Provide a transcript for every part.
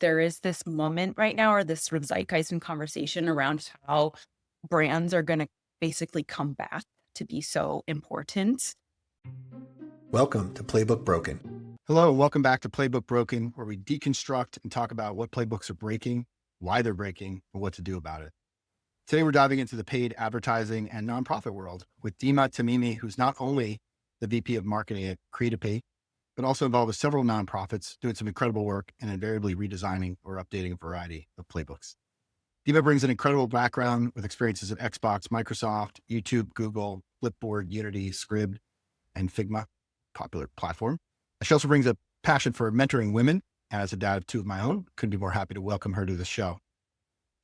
there is this moment right now, or this sort of zeitgeist and conversation around how brands are going to basically come back to be so important. Welcome to Playbook Broken. Hello, and welcome back to Playbook Broken, where we deconstruct and talk about what playbooks are breaking, why they're breaking, and what to do about it. Today, we're diving into the paid advertising and nonprofit world with Deema Tamimi, who's not only the VP of Marketing at Creatopy, but also involved with several nonprofits doing some incredible work and invariably redesigning or updating a variety of playbooks. Deema brings an incredible background with experiences at Xbox, Microsoft, YouTube, Google, Flipboard, Unity, Scribd, and Figma, popular platform. She also brings a passion for mentoring women. And as a dad of two of my own, couldn't be more happy to welcome her to the show.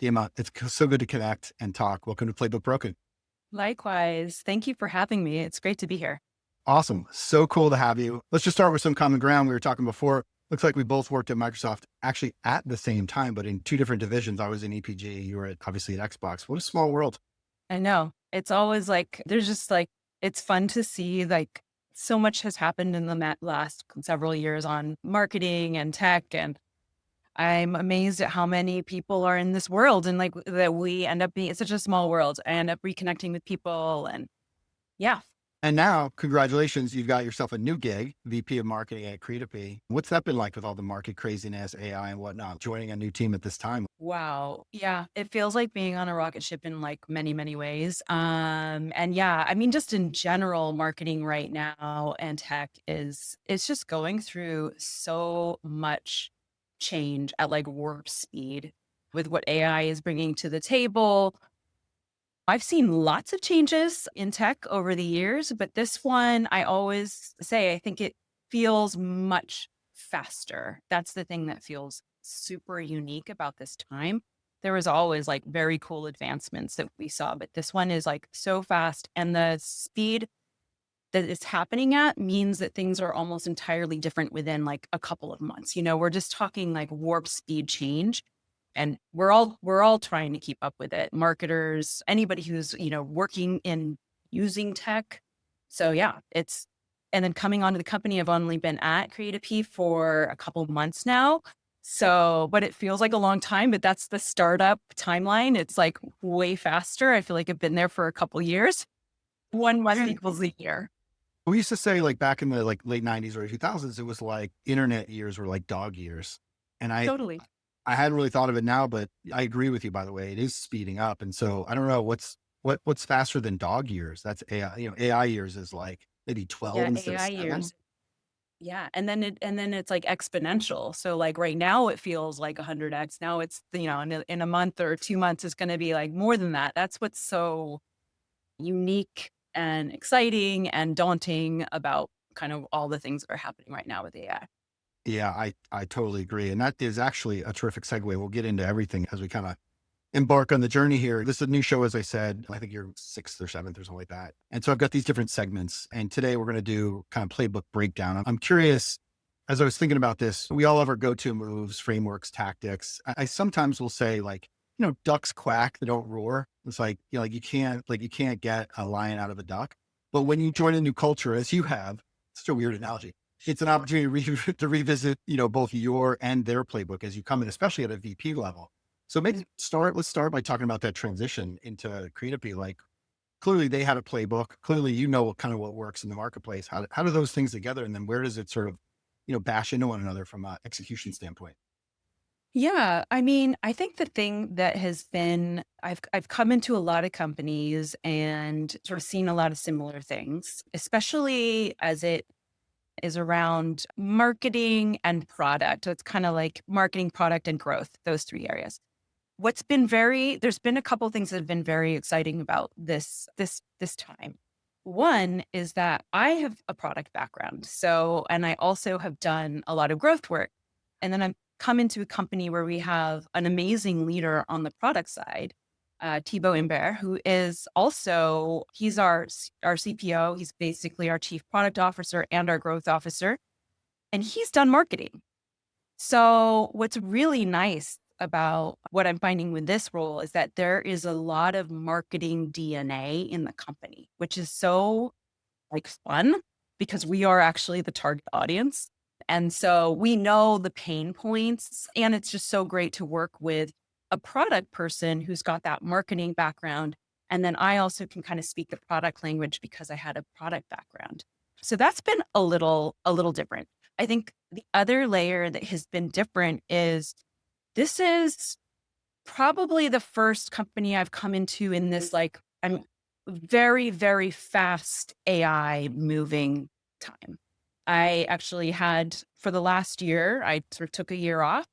Deema, it's so good to connect and talk. Welcome to Playbook Broken. Likewise. Thank you for having me. It's great to be here. Awesome. So cool to have you. Let's just start with some common ground. We were talking before. Looks like we both worked at Microsoft actually at the same time, but in two different divisions. I was in EPG. You were obviously at Xbox. What a small world. I know. It's always like, there's just like, it's fun to see like so much has happened in the last several years on marketing and tech. And I'm amazed at how many people are in this world, and like that we end up being, it's such a small world. I end up reconnecting with people, and yeah. And now, congratulations, you've got yourself a new gig, VP of Marketing at Creatopy. What's that been like with all the market craziness, AI and whatnot, joining a new team at this time? Wow. Yeah. It feels like being on a rocket ship in like many, many ways. And yeah, I mean, just in general, marketing right now and tech it's just going through so much change at like warp speed with what AI is bringing to the table. I've seen lots of changes in tech over the years, but this one, I always say, I think it feels much faster. That's the thing that feels super unique about this time. There was always like very cool advancements that we saw, but this one is like so fast, and the speed that it's happening at means that things are almost entirely different within like a couple of months. We're just talking like warp speed change. And we're all trying to keep up with it. Marketers, anybody who's, working in using tech. So yeah, and then coming onto the company, I've only been at Creatopy for a couple of months now. So, but it feels like a long time, but that's the startup timeline. It's like way faster. I feel like I've been there for a couple of years. 1 month equals a year. We used to say like back in the like late 90s or 2000s, it was like internet years were like dog years. And Totally. I hadn't really thought of it now, but I agree with you, by the way, it is speeding up. And so I don't know what's faster than dog years. That's AI, AI years is like maybe 12 Yeah, instead of AI 7. years. Yeah. And then it's like exponential. So like right now it feels like 100x. Now it's, in a month or 2 months, it's going to be like more than that. That's what's so unique and exciting and daunting about kind of all the things that are happening right now with AI. Yeah, I totally agree. And that is actually a terrific segue. We'll get into everything as we kind of embark on the journey here. This is a new show, as I said. I think you're 6th or 7th or something like that. And so I've got these different segments. And today we're going to do kind of playbook breakdown. I'm curious, as I was thinking about this, we all have our go-to moves, frameworks, tactics. I sometimes will say like, ducks quack, they don't roar. It's like, like you can't get a lion out of a duck. But when you join a new culture, as you have, it's such a weird analogy. It's an opportunity to revisit, both your and their playbook as you come in, especially at a VP level. So maybe let's start by talking about that transition into Creatopy. Like clearly they had a playbook. Clearly, what works in the marketplace. How do those things together? And then where does it sort of, bash into one another from an execution standpoint? Yeah, I mean, I think the thing that has been, I've come into a lot of companies and sort of seen a lot of similar things, especially as it is around marketing and product. So it's kind of like marketing, product, and growth, those three areas. There's been a couple things that have been very exciting about this time. One is that I have a product background. And I also have done a lot of growth work. And then I've come into a company where we have an amazing leader on the product side, Thibaut Imbert, who is also, he's our CPO. He's basically our chief product officer and our growth officer. And he's done marketing. So what's really nice about what I'm finding with this role is that there is a lot of marketing DNA in the company, which is so like fun because we are actually the target audience. And so we know the pain points, and it's just so great to work with a product person who's got that marketing background. And then I also can kind of speak the product language because I had a product background. So that's been a little different. I think the other layer that has been different is this is probably the first company I've come into in this like I'm very, very fast AI moving time. I actually had for the last year, I sort of took a year off.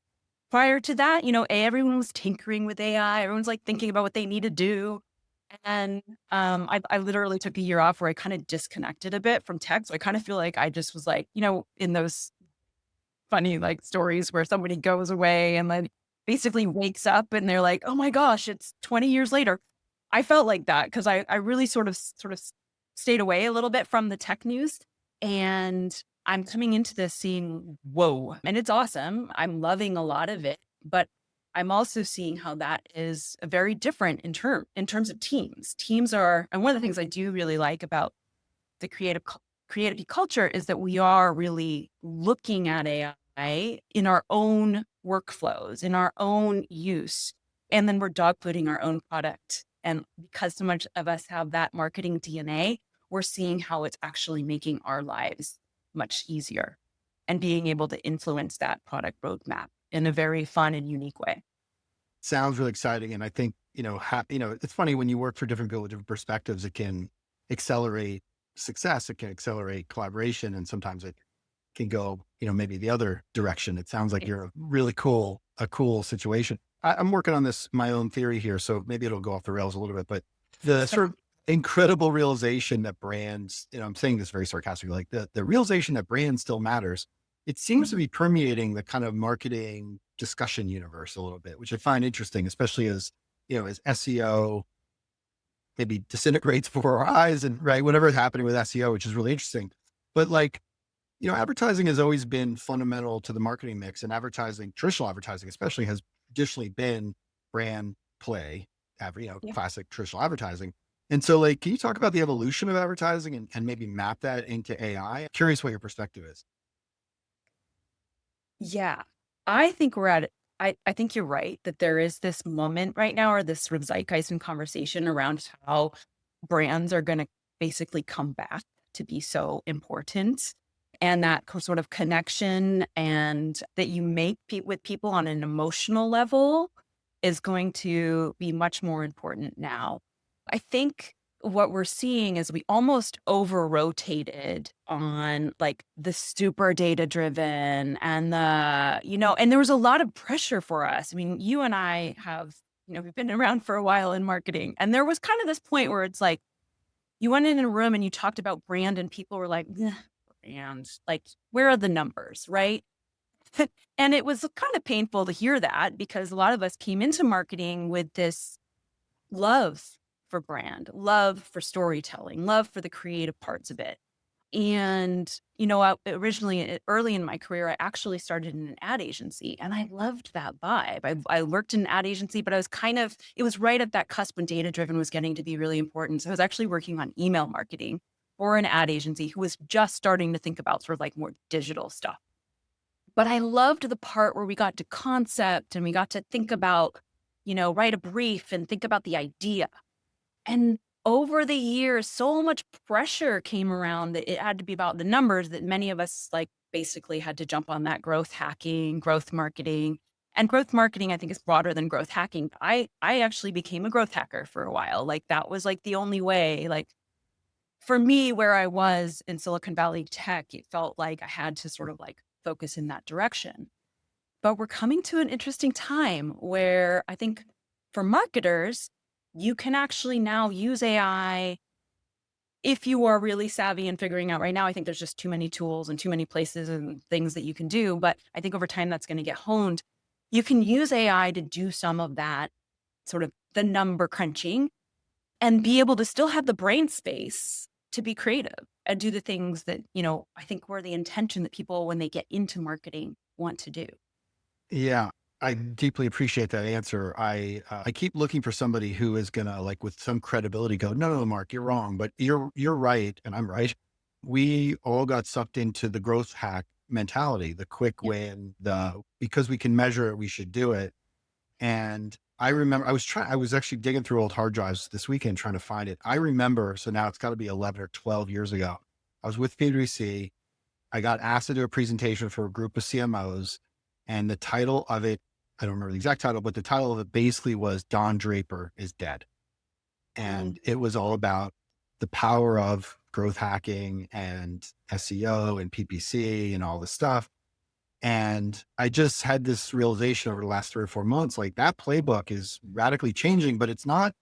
Prior to that, everyone was tinkering with AI. Everyone's like thinking about what they need to do. And I literally took a year off where I kind of disconnected a bit from tech. So I kind of feel like I just was like, in those funny like stories where somebody goes away and like basically wakes up and they're like, oh my gosh, it's 20 years later. I felt like that because I really sort of stayed away a little bit from the tech news. And I'm coming into this seeing, whoa, and it's awesome. I'm loving a lot of it, but I'm also seeing how that is very different in terms of teams. Teams are, and one of the things I do really like about the creative culture is that we are really looking at AI in our own workflows, in our own use, and then we're dogfooding our own product. And because so much of us have that marketing DNA, we're seeing how it's actually making our lives much easier and being able to influence that product roadmap in a very fun and unique way. Sounds really exciting. And I think, it's funny when you work for different people with different perspectives, it can accelerate success. It can accelerate collaboration. And sometimes it can go, maybe the other direction. It sounds like you're a cool situation. I'm working on this, my own theory here. So maybe it'll go off the rails a little bit, but the sort of incredible realization that brands, I'm saying this very sarcastically, like the realization that brand still matters. It seems to be permeating the kind of marketing discussion universe a little bit, which I find interesting, especially as SEO maybe disintegrates before our eyes and right, whatever is happening with SEO, which is really interesting. But like, advertising has always been fundamental to the marketing mix, and advertising, traditional advertising especially, has traditionally been brand play, Yeah. classic traditional advertising. And so like, can you talk about the evolution of advertising and maybe map that into AI? Curious what your perspective is. Yeah. I think we're at it. I think you're right that there is this moment right now or this sort of zeitgeist and conversation around how brands are going to basically come back to be so important. And that sort of connection and that you make with people on an emotional level is going to be much more important now. I think what we're seeing is we almost over rotated on like the super data driven and and there was a lot of pressure for us. I mean, you and I have, we've been around for a while in marketing. And there was kind of this point where it's like you went in a room and you talked about brand and people were like, "Ugh, brand, like, where are the numbers?" Right. And it was kind of painful to hear that because a lot of us came into marketing with this love for brand, love for storytelling, love for the creative parts of it. And, originally, early in my career, I actually started in an ad agency and I loved that vibe. I worked in an ad agency, but it was right at that cusp when data driven was getting to be really important. So I was actually working on email marketing for an ad agency who was just starting to think about sort of like more digital stuff. But I loved the part where we got to concept and we got to think about, write a brief and think about the idea. And over the years, so much pressure came around that it had to be about the numbers that many of us like basically had to jump on that growth hacking, growth marketing. And growth marketing, I think, is broader than growth hacking. I actually became a growth hacker for a while. Like that was like the only way. Like for me, where I was in Silicon Valley tech, it felt like I had to sort of like focus in that direction. But we're coming to an interesting time where I think for marketers, you can actually now use AI if you are really savvy and figuring out right now. I think there's just too many tools and too many places and things that you can do. But I think over time that's going to get honed. You can use AI to do some of that sort of the number crunching and be able to still have the brain space to be creative and do the things that, I think were the intention that people, when they get into marketing, want to do. Yeah, I deeply appreciate that answer. I keep looking for somebody who is gonna like with some credibility go, no, no, Mark, you're wrong, but you're right, and I'm right. We all got sucked into the growth hack mentality, the quick Yeah. win, because we can measure it, we should do it. And I remember I was actually digging through old hard drives this weekend trying to find it. I remember, so now it's got to be 11 or 12 years ago. I was with PwC. I got asked to do a presentation for a group of CMOs, and the title of it, I don't remember the exact title, but the title of it basically was Don Draper is Dead. Mm. And it was all about the power of growth hacking and SEO and PPC and all this stuff. And I just had this realization over the last 3 or 4 months, like that playbook is radically changing, but it's not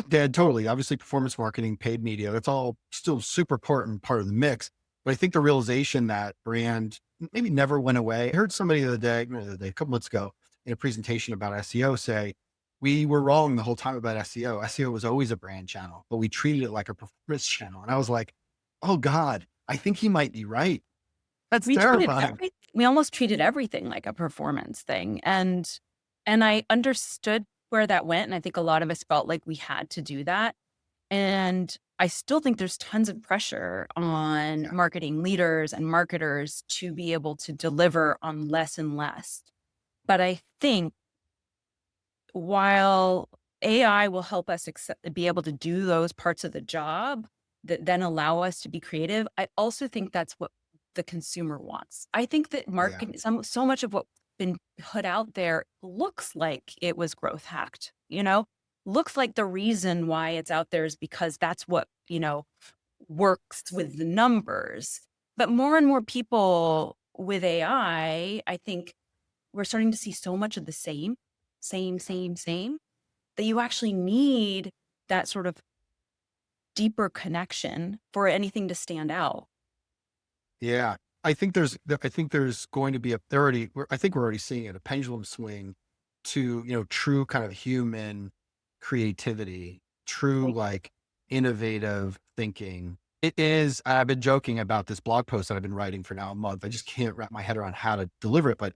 dead totally. Obviously, performance marketing, paid media, that's all still super important part of the mix. But I think the realization that brand maybe never went away. I heard somebody a couple months ago in a presentation about SEO say, we were wrong the whole time about SEO. SEO was always a brand channel, but we treated it like a performance channel. And I was like, oh God, I think he might be right. That's terrifying. We almost treated everything like a performance thing. And I understood where that went. And I think a lot of us felt like we had to do that. And I still think there's tons of pressure on Yeah. marketing leaders and marketers to be able to deliver on less and less. But I think while AI will help us be able to do those parts of the job that then allow us to be creative, I also think that's what the consumer wants. I think that Yeah. marketing, so much of what's been put out there looks like it was growth hacked, looks like the reason why it's out there is because that's what, works with the numbers. But more and more people with I think we're starting to see so much of the same, that you actually need that sort of deeper connection for anything to stand out. Yeah. I think there's going to be I think we're already seeing it, a pendulum swing to, true kind of human creativity, true Right. like innovative thinking. It is, I've been joking about this blog post that I've been writing for now a month. I just can't wrap my head around how to deliver it, but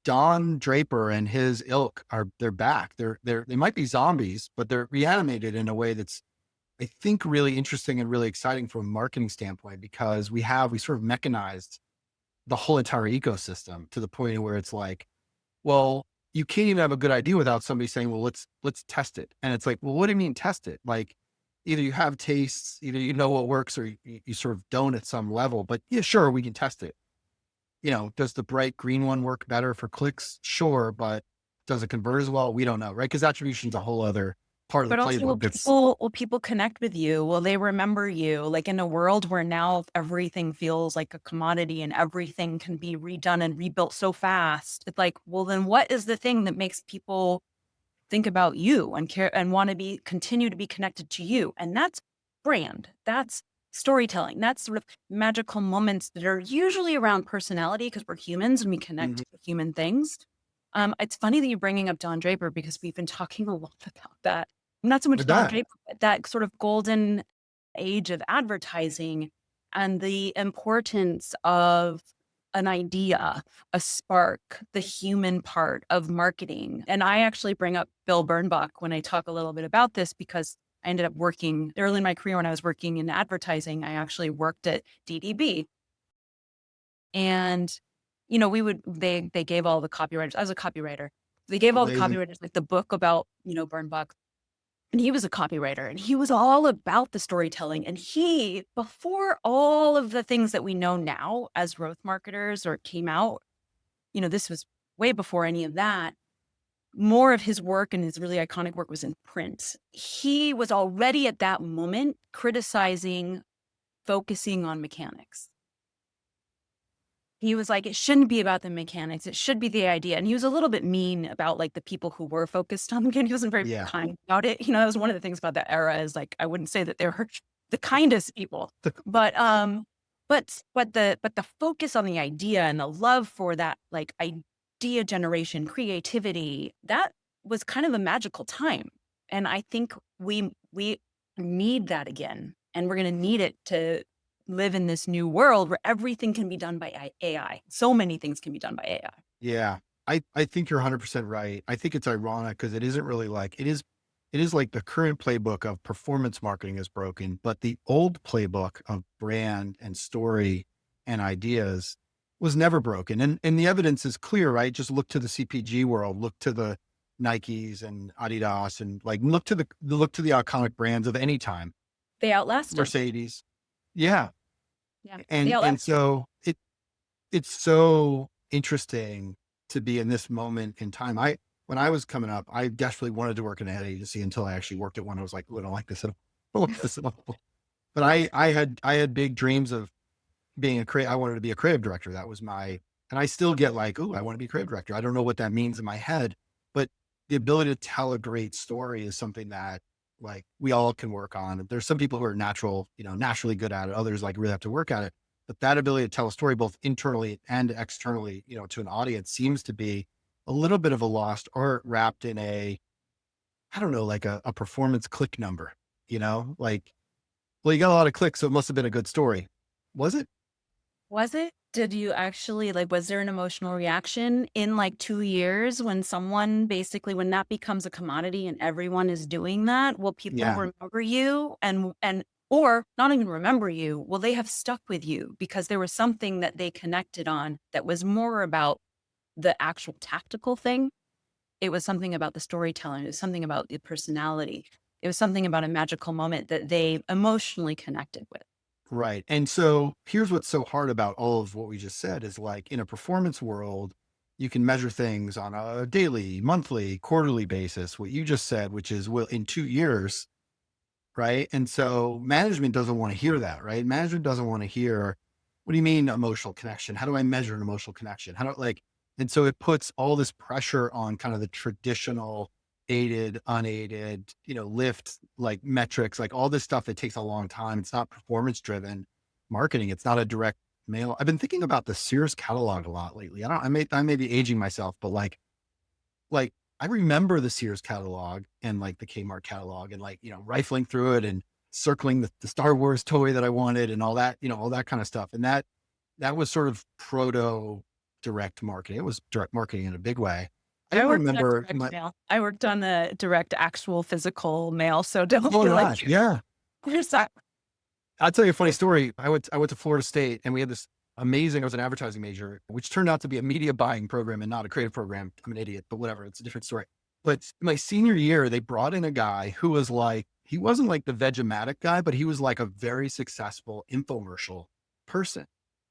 Don Draper and his ilk they're back. They might be zombies, but they're reanimated in a way that's, I think, really interesting and really exciting from a marketing standpoint, because we sort of mechanized the whole entire ecosystem to the point where it's like, well, you can't even have a good idea without somebody saying, well, let's test it. And it's like, well, what do you mean test it? Like either you have tastes, either you know what works, or you sort of don't at some level, but yeah, sure, we can test it. Does the bright green one work better for clicks? Sure. But does it convert as well? We don't know. Right. Cause attribution is a whole other part of the But also, playbook. It's will people connect with you? Will they remember you? Like in a world where now everything feels like a commodity and everything can be redone and rebuilt so fast. It's like, well, then what is the thing that makes people think about you and care and want to continue to be connected to you? And that's brand. That's storytelling. That's sort of magical moments that are usually around personality because we're humans and we connect Mhm. to human things. It's funny that you're bringing up Don Draper because we've been talking a lot about that. Not so much with Don that. Draper, but that sort of golden age of advertising and the importance of an idea, a spark, the human part of marketing. And I actually bring up Bill Bernbach when I talk a little bit about this because I ended up working early in my career when I was working in advertising. I actually worked at DDB. And, they gave all the copywriters, I was a copywriter. They gave all the Amazing. copywriters like the book about, Bernbach, and he was a copywriter and he was all about the storytelling. And before all of the things that we know now as growth marketers or came out, this was way before any of that. More of his work and his really iconic work was in print. He was already at that moment criticizing focusing on mechanics. He was like, it shouldn't be about the mechanics. It should be the idea. And he was a little bit mean about like the people who were focused on the mechanics. He wasn't very Yeah. kind about it. That was one of the things about that era is like, I wouldn't say that they were the kindest people, The- but the focus on the idea and the love for that, like idea generation, creativity, that was kind of a magical time. And I think we need that again. And we're going to need it to live in this new world where everything can be done by AI. So many things can be done by AI. Yeah. I think you're 100% right. I think it's ironic because it isn't really like, it is like the current playbook of performance marketing is broken, but the old playbook of brand and story and ideas was never broken. And the evidence is clear, right? Just look to the CPG world, look to the Nikes and Adidas, and like look to the iconic brands of any time. They outlasted. Mercedes. Yeah. Yeah. They And outlasted. so it's so interesting to be in this moment in time. When I was coming up, I desperately wanted to work in an ad agency until I actually worked at one. I was like, oh, I don't like this at all. I don't like this at all. But I had big dreams of being I wanted to be a creative director. That was and I still get like, oh, I want to be a creative director. I don't know what that means in my head, but the ability to tell a great story is something that like we all can work on. There's some people who are naturally good at it. Others like really have to work at it. But that ability to tell a story both internally and externally, to an audience seems to be a little bit of a lost art wrapped in I don't know, like a performance click number, like, well, you got a lot of clicks, so it must have been a good story. Was it? Was it? Did you actually like, was there an emotional reaction in like 2 years when when that becomes a commodity and everyone is doing that? Will people Yeah. remember you or not even remember you? Will they have stuck with you because there was something that they connected on that was more about the actual tactical thing? It was something about the storytelling. It was something about the personality. It was something about a magical moment that they emotionally connected with. Right. And so here's what's so hard about all of what we just said is like in a performance world, you can measure things on a daily, monthly, quarterly basis. What you just said, which is, well, in 2 years, right? And so management doesn't want to hear that, right? Management doesn't want to hear, what do you mean emotional connection? How do I measure an emotional connection? And so it puts all this pressure on kind of the traditional aided, unaided, lift, like metrics, like all this stuff that takes a long time. It's not performance driven marketing. It's not a direct mail. I've been thinking about the Sears catalog a lot lately. I may be aging myself, but like I remember the Sears catalog and like the Kmart catalog and like, rifling through it and circling the Star Wars toy that I wanted and all that kind of stuff. And that was sort of proto direct marketing. It was direct marketing in a big way. I I even worked on remember direct mail. I worked on the direct actual physical mail, so don't oh feel gosh, like yeah. you're si I'll tell you a funny story. I went to Florida State and we had this amazing, I was an advertising major, which turned out to be a media buying program and not a creative program. I'm an idiot, but whatever. It's a different story. But my senior year, they brought in a guy who was like, he wasn't like the Vegematic guy, but he was like a very successful infomercial person.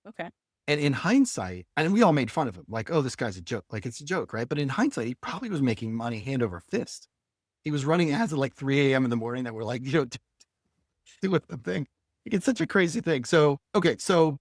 Okay. And in hindsight, and we all made fun of him, like, oh, this guy's a joke. Like it's a joke, right? But in hindsight, he probably was making money hand over fist. He was running ads at like 3 a.m. in the morning that were like, do with the thing. Like, it's such a crazy thing. So, okay. So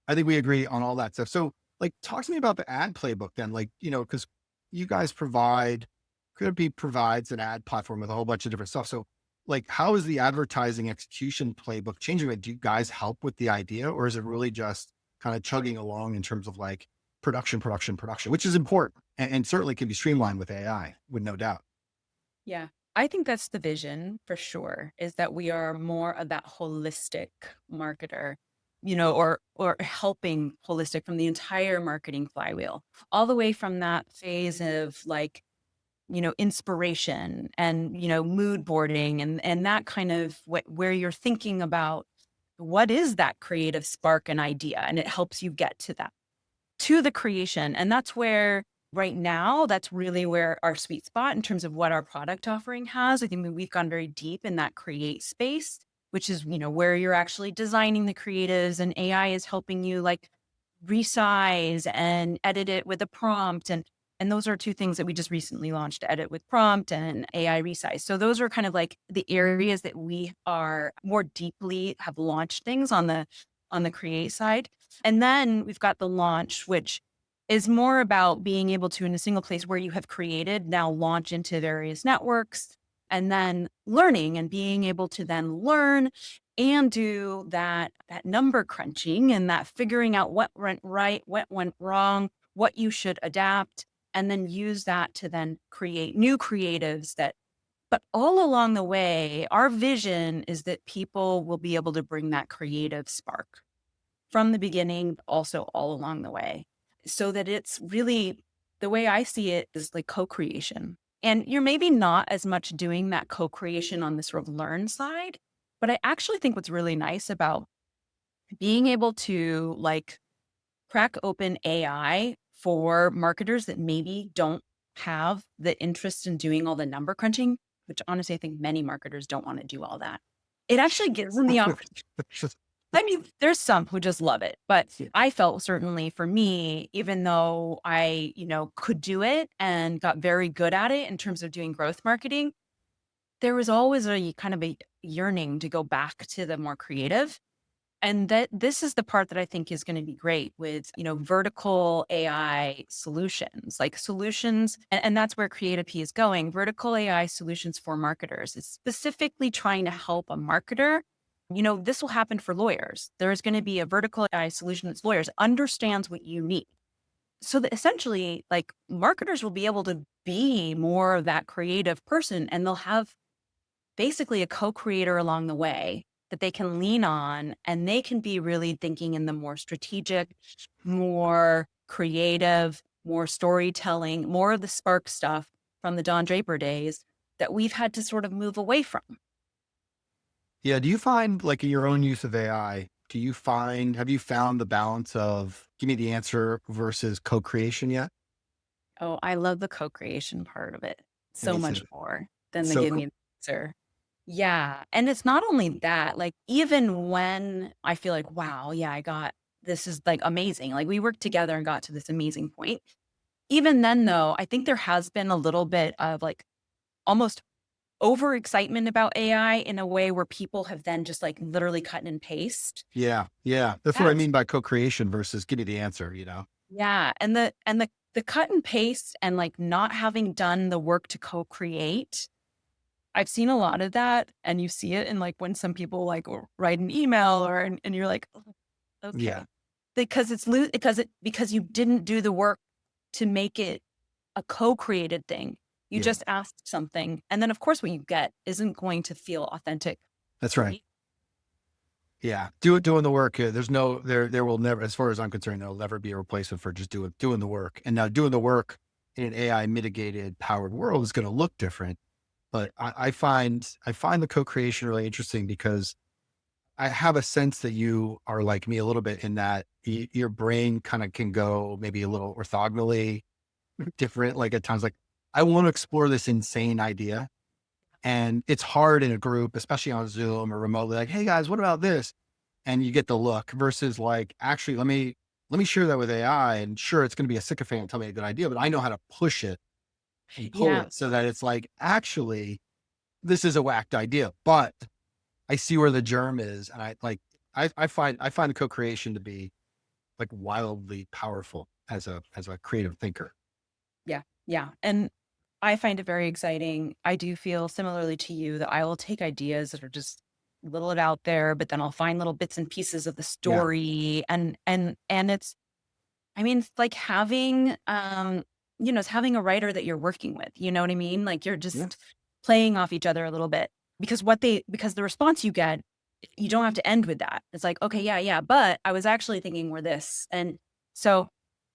I think we agree on all that stuff. So like, talk to me about the ad playbook then, like, cause you guys Creatopy provides an ad platform with a whole bunch of different stuff. So like, how is the advertising execution playbook changing? Do you guys help with the idea or is it really just kind of chugging along in terms of like production, which is important and certainly can be streamlined with AI with no doubt. Yeah. I think that's the vision for sure, is that we are more of that holistic marketer, or helping holistic from the entire marketing flywheel, all the way from that phase of like, inspiration and, mood boarding and that kind of where you're thinking about what is that creative spark and idea, and it helps you get to that, to the creation. And that's where right now, that's really where our sweet spot in terms of what our product offering has. I think we've gone very deep in that create space, which is, where you're actually designing the creatives and AI is helping you like resize and edit it with a prompt. And those are two things that we just recently launched: edit with prompt and AI resize. So those are kind of like the areas that we are more deeply have launched things on the create side. And then we've got the launch, which is more about being able to, in a single place where you have created, now launch into various networks and then learning and being able to then learn and do that number crunching and that figuring out what went right, what went wrong, what you should adapt, and then use that to then create new creatives but all along the way, our vision is that people will be able to bring that creative spark from the beginning, but also all along the way. So that it's really, the way I see it is like co-creation. And you're maybe not as much doing that co-creation on the sort of learn side, but I actually think what's really nice about being able to like crack open AI for marketers that maybe don't have the interest in doing all the number crunching, which honestly, I think many marketers don't want to do all that. It actually gives them the opportunity. I mean, there's some who just love it, but Yeah. I felt certainly for me, even though I, could do it and got very good at it in terms of doing growth marketing, there was always a kind of a yearning to go back to the more creative. And that this is the part that I think is going to be great with, vertical AI solutions, like solutions. And that's where Creatopy is going. Vertical AI solutions for marketers. It's specifically trying to help a marketer. This will happen for lawyers. There is going to be a vertical AI solution that's lawyers, understands what you need. So that essentially, like marketers will be able to be more of that creative person and they'll have basically a co-creator along the way that they can lean on and they can be really thinking in the more strategic, more creative, more storytelling, more of the spark stuff from the Don Draper days that we've had to sort of move away from. Yeah. Do you find like in your own use of AI, have you found the balance of give me the answer versus co-creation yet? Oh, I love the co-creation part of it And so it's much more than the so give cool. me the answer. Yeah. And it's not only that, like, even when I feel like, wow, yeah, this is like amazing. Like, we worked together and got to this amazing point. Even then, though, I think there has been a little bit of like almost overexcitement about AI in a way where people have then just like literally cut and paste. Yeah. Yeah. That's what I That's mean by co-creation versus give me the answer, yeah. And the cut and paste and like not having done the work to co-create. I've seen a lot of that, and you see it in like when some people like write an email and you're like, "Oh, Yeah. okay," because because you didn't do the work to make it a co-created thing. You Yeah. just asked something, and then of course what you get isn't going to feel authentic, That's right. right? Yeah. Doing the work. There will never, as far as I'm concerned, there'll never be a replacement for just doing the work. And now doing the work in an AI mitigated powered world is going to look different. But I find the co-creation really interesting because I have a sense that you are like me a little bit in that your brain kind of can go maybe a little orthogonally different. Like at times, like I want to explore this insane idea. And it's hard in a group, especially on Zoom or remotely, like, hey guys, what about this? And you get the look versus like, actually, let me share that with AI. And sure, it's going to be a sycophant and tell me a good idea, but I know how to push it and pull Yeah. it so that it's like, actually, this is a whacked idea, but I see where the germ is. And I find the co-creation to be like wildly powerful as a creative thinker. Yeah. Yeah. And I find it very exciting. I do feel similarly to you that I will take ideas that are just little it out there, but then I'll find little bits and pieces of the Yeah. story and it's I mean, it's like having it's having a writer that you're working with. You know what I mean? Like you're Yeah. just playing off each other a little bit because because the response you get, you don't have to end with that. It's like, okay, yeah, yeah, but I was actually thinking we're this. And so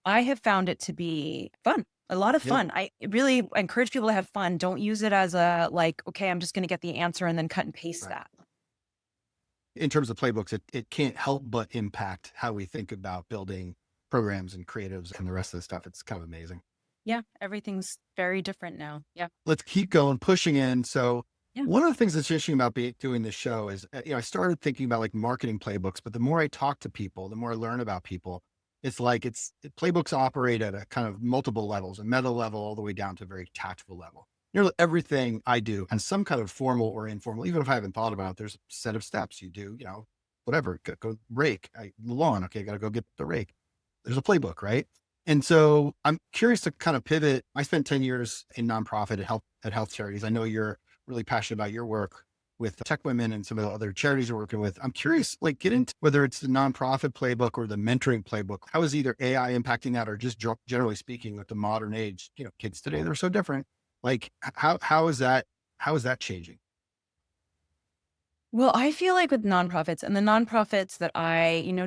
I have found it to be fun. A lot of Yeah. fun. I really encourage people to have fun. Don't use it as a like, okay, I'm just going to get the answer and then cut and paste Right. that. In terms of playbooks, it can't help but impact how we think about building programs and creatives and the rest of the stuff. It's kind of amazing. Yeah, everything's very different now. Yeah. Let's keep going, pushing in. So Yeah. one of the things that's interesting about doing this show is, I started thinking about like marketing playbooks, but the more I talk to people, the more I learn about people, it's like playbooks operate at a kind of multiple levels, a meta level all the way down to a very tactical level. Nearly everything I do and some kind of formal or informal, even if I haven't thought about it, there's a set of steps you do, whatever, go rake the lawn. Okay. Got to go get the rake. There's a playbook, right? And so I'm curious to kind of pivot. I spent 10 years in nonprofit at health charities. I know you're really passionate about your work with tech women and some of the other charities you're working with. I'm curious, like get into whether it's the nonprofit playbook or the mentoring playbook. How is either AI impacting that or just generally speaking with the modern age, kids today, they're so different. Like how is that changing? Well, I feel like with nonprofits and the nonprofits that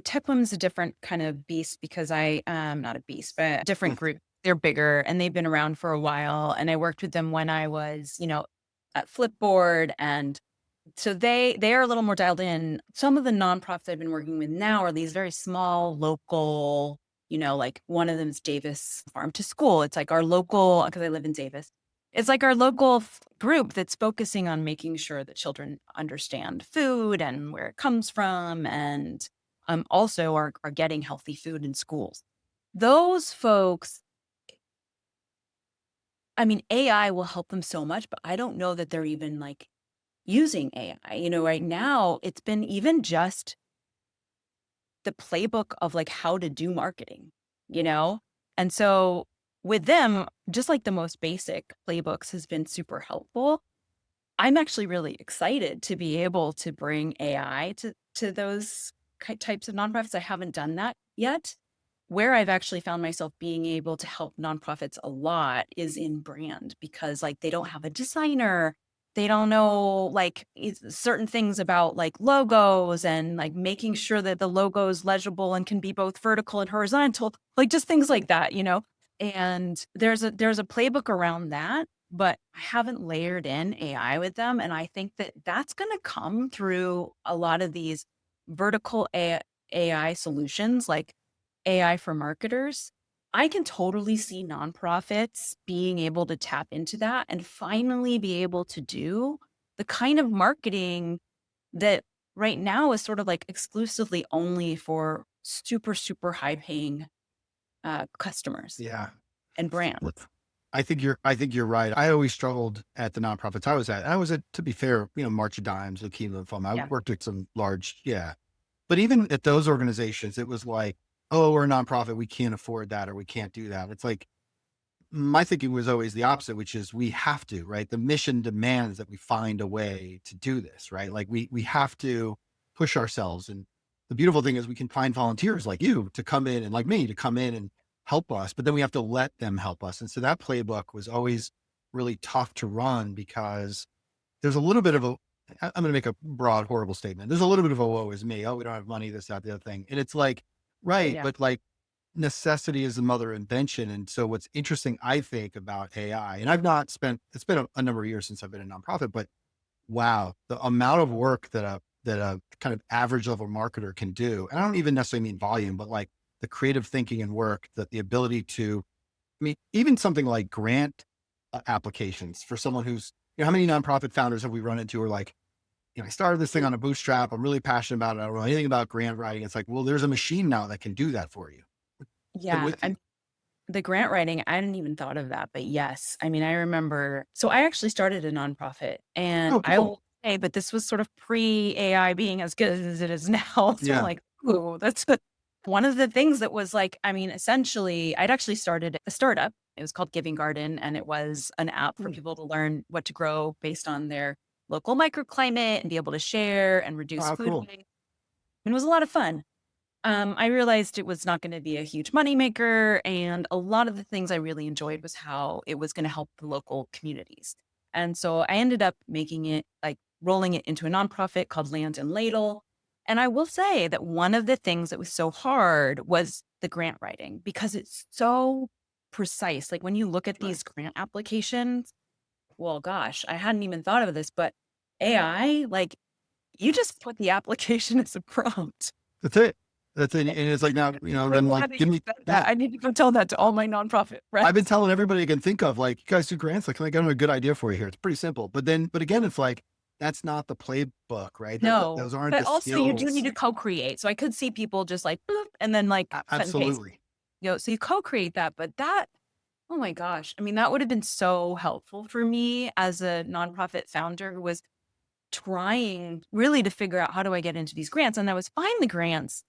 Tech Women's a different kind of beast because not a beast, but a different group. They're bigger and they've been around for a while. And I worked with them when I was, at Flipboard. And so they are a little more dialed in. Some of the nonprofits I've been working with now are these very small, local, like one of them is Davis Farm to School. It's like our local, because I live in Davis. It's like our local group that's focusing on making sure that children understand food and where it comes from, and also are getting healthy food in schools. Those folks, I mean, AI will help them so much, but I don't know that they're even like using AI. Right now, it's been even just the playbook of like how to do marketing, you know? And so with them, just like the most basic playbooks has been super helpful. I'm actually really excited to be able to bring AI to those types of nonprofits. I haven't done that yet. Where I've actually found myself being able to help nonprofits a lot is in brand, because like they don't have a designer. They don't know like certain things about like logos and like making sure that the logo is legible and can be both vertical and horizontal, like just things like that. And there's a playbook around that, but I haven't layered in AI with them. And I think that that's going to come through a lot of these vertical AI solutions, like AI for marketers. I can totally see nonprofits being able to tap into that and finally be able to do the kind of marketing that right now is sort of like exclusively only for super, super high paying customers Yeah. and brands. Look, I think you're right. I always struggled at the nonprofits I was at. I was at, to be fair, March of Dimes, Leukemia Lymphoma. I Yeah. worked at some large, yeah. But even at those organizations, it was like, oh, we're a nonprofit. We can't afford that or we can't do that. It's like, my thinking was always the opposite, which is we have to, right? The mission demands that we find a way to do this, right? Like we have to push ourselves. And the beautiful thing is we can find volunteers like you to come in and like me to come in and help us, but then we have to let them help us. And so that playbook was always really tough to run because there's a little bit of a, I'm going to make a broad, horrible statement. There's a little bit of a woe is me. Oh, we don't have money, this, that, the other thing. And it's like, right. Yeah. But like, necessity is the mother of invention. And so what's interesting, I think, about AI, and I've not spent, it's been a number of years since I've been a nonprofit, but wow, the amount of work that a kind of average level marketer can do. And I don't even necessarily mean volume, but like the creative thinking and work, that the ability to, I mean, even something like grant applications for someone who's, how many nonprofit founders have we run into who are like, I started this thing on a bootstrap. I'm really passionate about it. I don't know anything about grant writing. It's like, well, there's a machine now that can do that for you. I'm Yeah. with you. The grant writing, I hadn't even thought of that, but yes. I mean, I remember, so I actually started a nonprofit, and Oh, I cool. will say, but this was sort of pre AI being as good as it is now. So I'm Yeah. like, ooh, that's one of the things that was like, I mean, essentially, I'd actually started a startup. It was called Giving Garden, and it was an app for Mm. people to learn what to grow based on their local microclimate and be able to share and Oh, reduce how food cool. waste. And it was a lot of fun. I realized it was not going to be a huge moneymaker. And a lot of the things I really enjoyed was how it was going to help the local communities. And so I ended up making it like rolling it into a nonprofit called Land and Ladle. And I will say that one of the things that was so hard was the grant writing, because it's so precise. Like when you look at Right. these grant applications, well, gosh, I hadn't even thought of this, but AI, like you just put the application as a prompt. That's it. That's it. And it's like now, Really then like, glad that give you me, said yeah. that. I need to go tell that to all my nonprofit I've been friends. telling everybody I can think of, like, you guys do grants. Like, can I get a good idea for you here? It's pretty simple. But again, it's like, that's not the playbook, right? No, Those aren't but the also you do need skills. to co-create. So I could see people just like, bloop, and then like cut and paste. Absolutely. So you co-create that, but that, oh my gosh. I mean, that would have been so helpful for me as a nonprofit founder who was trying really to figure out how do I get into these grants. And I was fine the grants,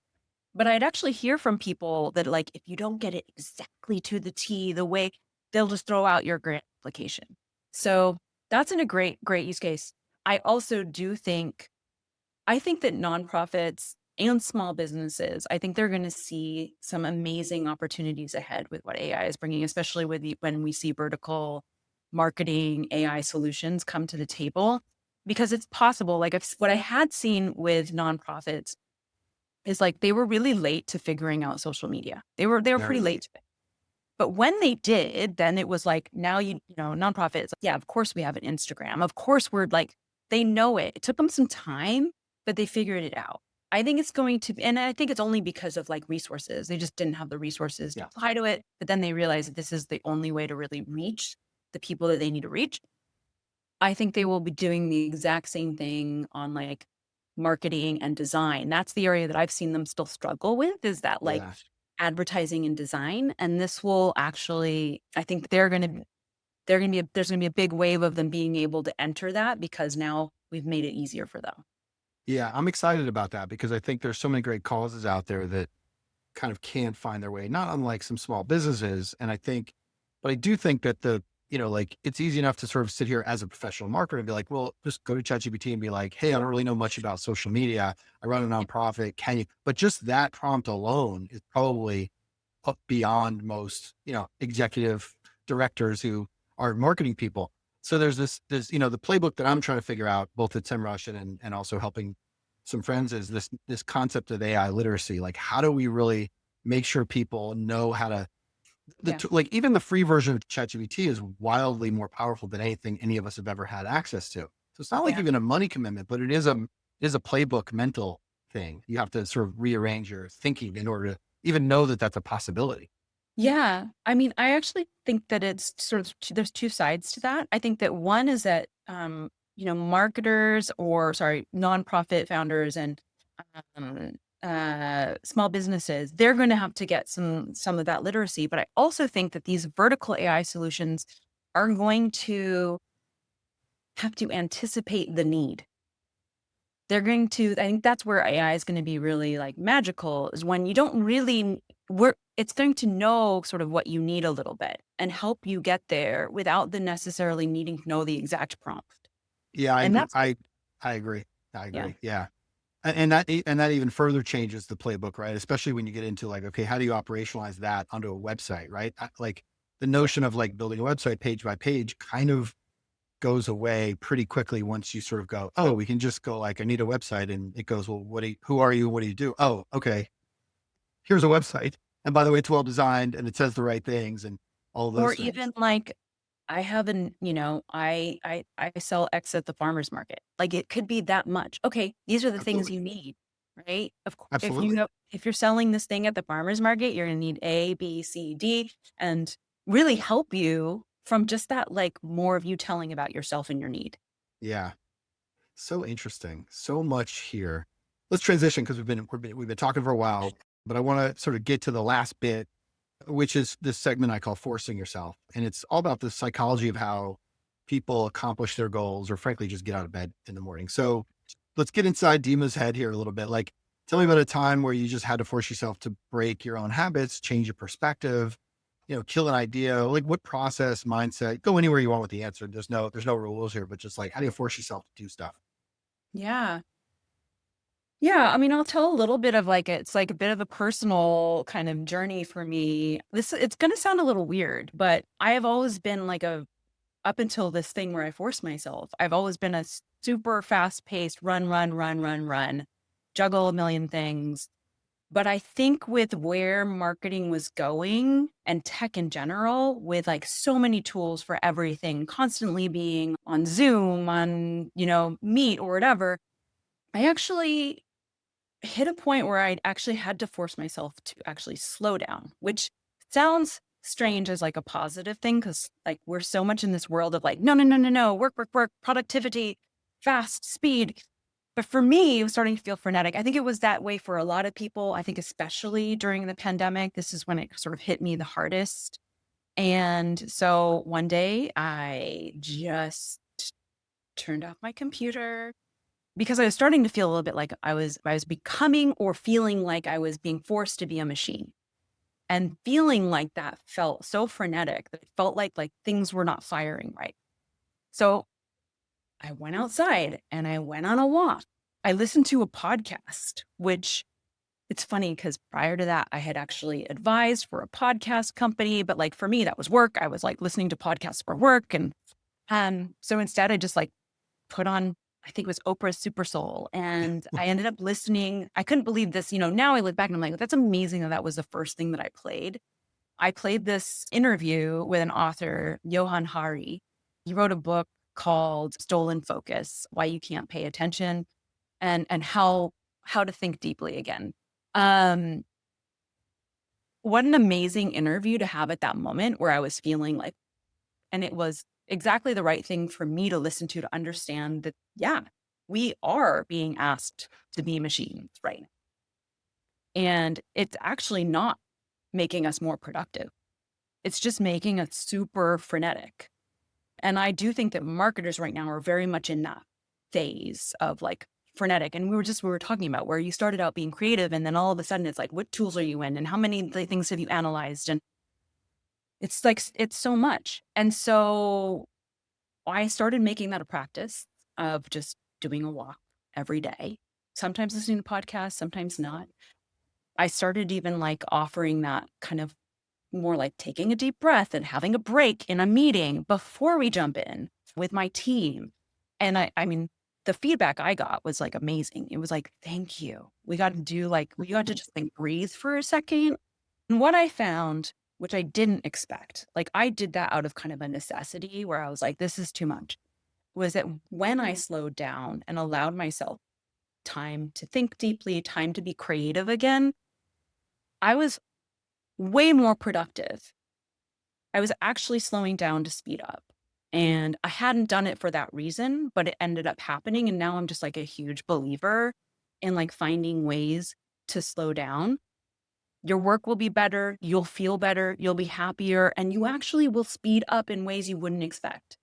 but I'd actually hear from people that like, if you don't get it exactly to the T, the way they'll just throw out your grant application. So that's in a great, great use case. I also do think, I think that nonprofits and small businesses, I think they're going to see some amazing opportunities ahead with what AI is bringing, especially with when we see vertical marketing AI solutions come to the table, because it's possible. Like what I had seen with nonprofits is like they were really late to figuring out social media. They were Very pretty late late. to it. But when they did, then it was like now nonprofits, yeah, of course we have an Instagram. Of course we're like they know it. It took them some time, but they figured it out. I think it's going to be, and I think it's only because of like resources. They just didn't have the resources to Yeah. apply to it. But then they realized that this is the only way to really reach the people that they need to reach. I think they will be doing the exact same thing on like marketing and design. That's the area that I've seen them still struggle with, is that like Yeah. advertising and design. And this will actually, I think there's going to be a big wave of them being able to enter that because now we've made it easier for them. Yeah. I'm excited about that because I think there's so many great causes out there that kind of can't find their way, not unlike some small businesses. And I think, but I do think that like it's easy enough to sort of sit here as a professional marketer and be like, well, just go to ChatGPT and be like, hey, I don't really know much about social media. I run a nonprofit. Can you? But just that prompt alone is probably up beyond most, executive directors who are marketing people. So there's, the playbook that I'm trying to figure out both at SEMrush and also helping some friends is this concept of AI literacy. Like, how do we really make sure people know how to, Yeah. like even the free version of ChatGPT is wildly more powerful than anything any of us have ever had access to. So it's not like Yeah. even a money commitment, but it is a playbook mental thing. You have to sort of rearrange your thinking in order to even know that that's a possibility. Yeah. I mean, I actually think that it's sort of, there's two sides to that. I think that one is that, marketers or sorry, nonprofit founders and um, small businesses, they're going to have to get some of that literacy. But I also think that these vertical AI solutions are going to have to anticipate the need. They're going to, I think that's where AI is going to be really like magical, is when you don't really work, it's going to know sort of what you need a little bit and help you get there without the necessarily needing to know the exact prompt. Yeah, I And agree. that's, I agree. I yeah. agree. Yeah. And that even further changes the playbook, right? Especially when you get into like, okay, how do you operationalize that onto a website, right? Like the notion of like building a website page by page kind of goes away pretty quickly once you sort of go, oh, we can just go like, I need a website. And it goes, well, who are you? What do you do? Oh, okay. Here's a website. And by the way, it's well designed and it says the right things and all Or those things. even like, I have an, I sell X at the farmer's market. Like it could be that much. Okay, these are the things Absolutely. you need, right? Of course, Absolutely. if you're selling this thing at the farmer's market, you're gonna need A, B, C, D, and really help you from just that, like more of you telling about yourself and your need. Yeah. So interesting. So much here. Let's transition because we've been talking for a while, but I want to sort of get to the last bit, which is this segment I call forcing yourself. And it's all about the psychology of how people accomplish their goals or frankly just get out of bed in the morning. So let's get inside Dima's head here a little bit. Like, tell me about a time where you just had to force yourself to break your own habits, change your perspective, kill an idea. Like what process, mindset, go anywhere you want with the answer. There's no rules here, but just like, how do you force yourself to do stuff? Yeah. Yeah, I mean, I'll tell a little bit of like it's like a bit of a personal kind of journey for me. It's going to sound a little weird, but I have always been like a up until this thing where I forced myself. I've always been a super fast-paced run, run, run, run, run, juggle a million things. But I think with where marketing was going and tech in general, with like so many tools for everything, constantly being on Zoom, on, Meet or whatever, I actually hit a point where I actually had to force myself to actually slow down, which sounds strange as like a positive thing because like we're so much in this world of like, no, no, no, no, no, work, work, work, productivity, fast, speed. But for me, it was starting to feel frenetic. I think it was that way for a lot of people. I think especially during the pandemic, this is when it sort of hit me the hardest. And so one day I just turned off my computer, because I was starting to feel a little bit like I was becoming or feeling like I was being forced to be a machine. And feeling like that felt so frenetic that it felt like things were not firing right. So I went outside and I went on a walk. I listened to a podcast, which it's funny because prior to that, I had actually advised for a podcast company, but like for me, that was work. I was like listening to podcasts for work. And so instead I just like put on, I think it was Oprah's Super Soul. And I ended up listening. I couldn't believe this. Now I look back and I'm like, that's amazing that that was the first thing that I played. I played this interview with an author, Johan Hari. He wrote a book called Stolen Focus: Why You Can't Pay Attention, and how to think deeply again. Um, what an amazing interview to have at that moment where I was feeling like, and it was exactly the right thing for me to listen to understand that, yeah, we are being asked to be machines right now. And it's actually not making us more productive. It's just making us super frenetic. And I do think that marketers right now are very much in that phase of like frenetic. And we were talking about where you started out being creative and then all of a sudden it's like, what tools are you in and how many things have you analyzed? And it's like, it's so much. And so I started making that a practice of just doing a walk every day, sometimes listening to podcasts, sometimes not. I started even like offering that kind of more like taking a deep breath and having a break in a meeting before we jump in with my team. And I mean, the feedback I got was like amazing. It was like, thank you. We got to just like breathe for a second. And what I found, which I didn't expect, like I did that out of kind of a necessity where I was like, this is too much, was that when I slowed down and allowed myself time to think deeply, time to be creative again, I was way more productive. I was actually slowing down to speed up. And I hadn't done it for that reason, but it ended up happening. And now I'm just like a huge believer in like finding ways to slow down. Your work will be better, you'll feel better, you'll be happier, and you actually will speed up in ways you wouldn't expect.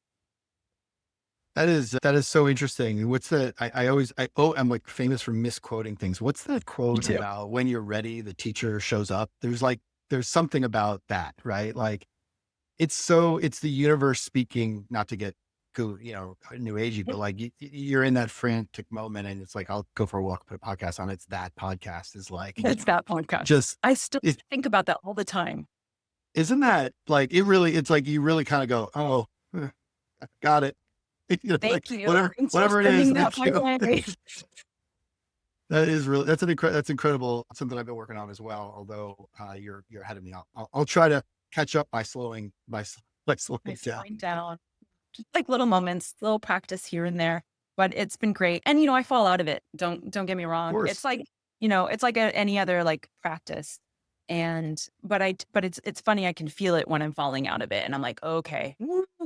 That is so interesting. What's the, I always, I'm like famous for misquoting things. What's that Me quote too. about when you're ready, the teacher shows up? There's something about that, right? Like it's the universe speaking, not to get new agey, but like you're in that frantic moment and it's like, I'll go for a walk, put a podcast on. It's that podcast is like, It's that podcast. just, I still it, think about that all the time. isn't that like, it's like, you really kind of go, oh, I got it. Like Thank you. Thanks for whatever it is, spending that thank my you. way. That is really, that's incredible. Something I've been working on as well. Although you're ahead of me. I'll try to catch up by slowing, by By slowing down. slowing down. Just like little moments, little practice here and there, but it's been great. And, I fall out of it. Don't get me Of wrong. It's course. like, it's like any other like practice. But it's funny. I can feel it when I'm falling out of it. And I'm like, okay,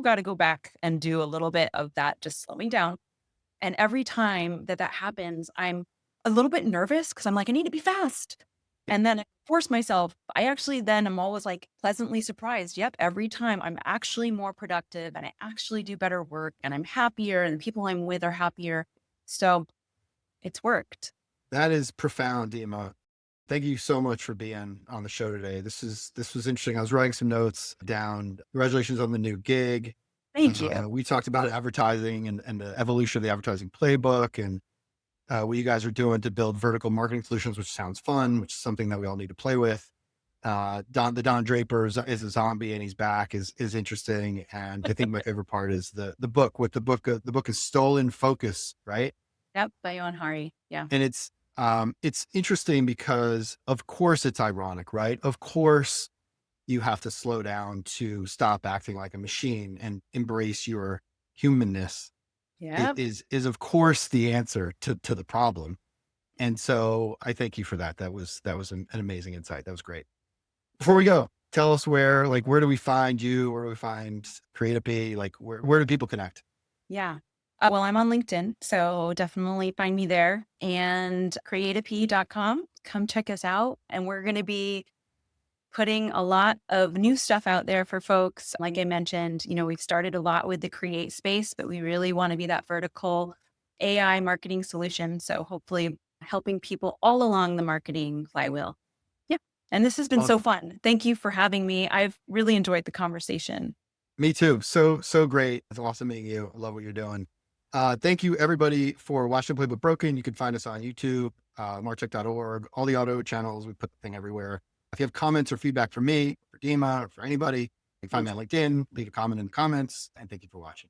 got to go back and do a little bit of that, just slowing down. And every time that happens, I'm a little bit nervous because I'm like, I need to be fast. And then I force myself. I actually then I'm always like pleasantly surprised. Yep. Every time I'm actually more productive and I actually do better work and I'm happier and the people I'm with are happier. So it's worked. That is profound, Dima. Thank you so much for being on the show today. This was interesting. I was writing some notes down. Congratulations on the new gig. Thank you. We talked about advertising and the evolution of the advertising playbook and what you guys are doing to build vertical marketing solutions, which sounds fun, which is something that we all need to play with. The Don Draper is a zombie and he's back is interesting. And I think my favorite part is the book. The book is Stolen Focus, right? Yep. By Johan Hari. Yeah. And it's interesting because of course it's ironic, right? Of course you have to slow down to stop acting like a machine and embrace your humanness. Yeah. Is of course the answer to the problem. And so I thank you for that. That was an amazing insight. That was great. Before we go, tell us where do we find you? Where do we find Creatopy? Like where do people connect? Yeah. Well, I'm on LinkedIn, so definitely find me there and creatopy.com. Come check us out. And we're going to be putting a lot of new stuff out there for folks. Like I mentioned, we've started a lot with the create space, but we really want to be that vertical AI marketing solution. So hopefully helping people all along the marketing flywheel. Yeah. And this has been so fun. Thank you for having me. I've really enjoyed the conversation. Me too. So great. It's awesome meeting you. I love what you're doing. Thank you everybody for watching Playbook Broken. You can find us on YouTube, martech.org, all the auto channels. We put the thing everywhere. If you have comments or feedback for me, for Dima, or for anybody, you can find me on LinkedIn, leave a comment in the comments, and thank you for watching.